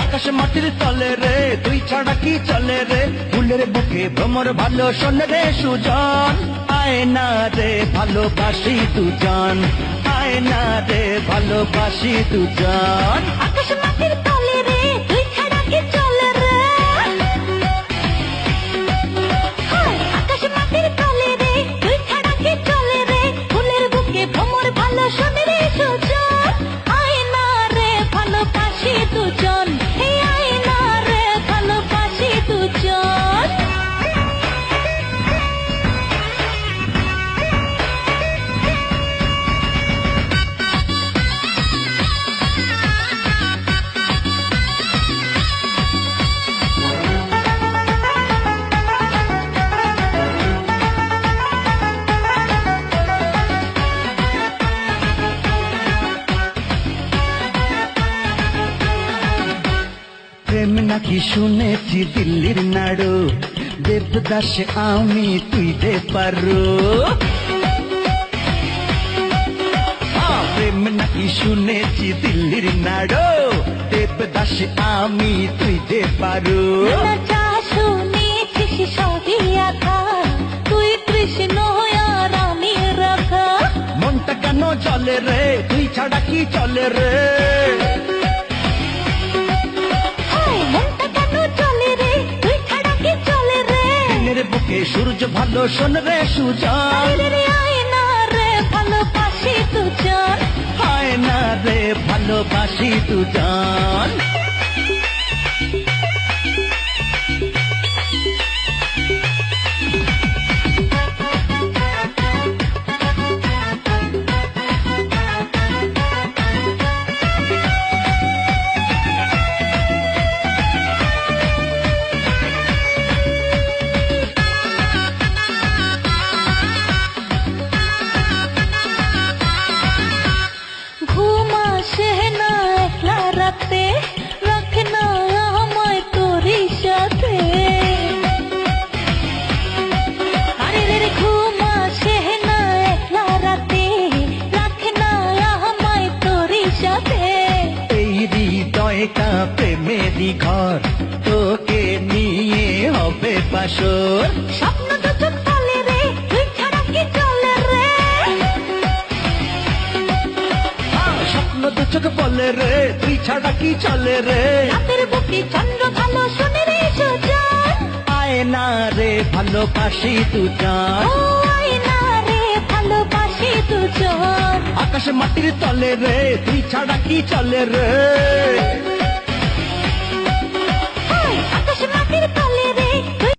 আকাশ মাটির তলে রে তুই ছাড়া কি চলে রে ফুলের বুকে ভ্রমর ভালো শোন রে সুজন আয় না রে ভালোবাসি দুজন আয় না রে ভালোবাসি দুজন আকাশ মাটির তলে রে তুই ছাড়া কি চলে রে আকাশ মাটির তলে রে তুই ছাড়া কি চলে রে ফুলের বুকে ভ্রমর ভালো শোন রে সুজন আয় না রে ভালোবাসি দুজন প্রেম নাকি শুনেছি দিল্লির নাড়ু দেবদাস আমি তুই দে পারো প্রেম নাকি শুনেছি দিল্লির নাড়ু দেবদাস আমি তুই দে পারো শুনেছিস সবই আঁকা তুই কৃষ্ণ আর আমি রাখা মনটা কেন চলে রে তুই ছাড়া কি চলে রে বুকে সূর্য ভালো শোন রে সুজন আয় না রে ভালোবাসি দুজন আয় না রে ভালোবাসি দুজন রাখনা আমায় তোরই সাথে আরে রে ঘুম আসে না একলা রাতে রাখনা আমায় তোরই সাথে এই হৃদয়টা প্রেমেরই ঘর তোকে নিয়ে হবে বাসর স্বপ্ন দুচোখ চলে রে তুই ছাড়া কি চলে রে স্বপ্ন দুচোখ বলে রে তুই ছাড়া কি চলে রে রাতের বুকে চন্দ্র ভালো শোনে রে সুজন আয় না রে ভালোবাসি দুজন আয় না রে ভালোবাসি দুজন আকাশ মাটির তলে রে তুই ছাড়া কি চলে রে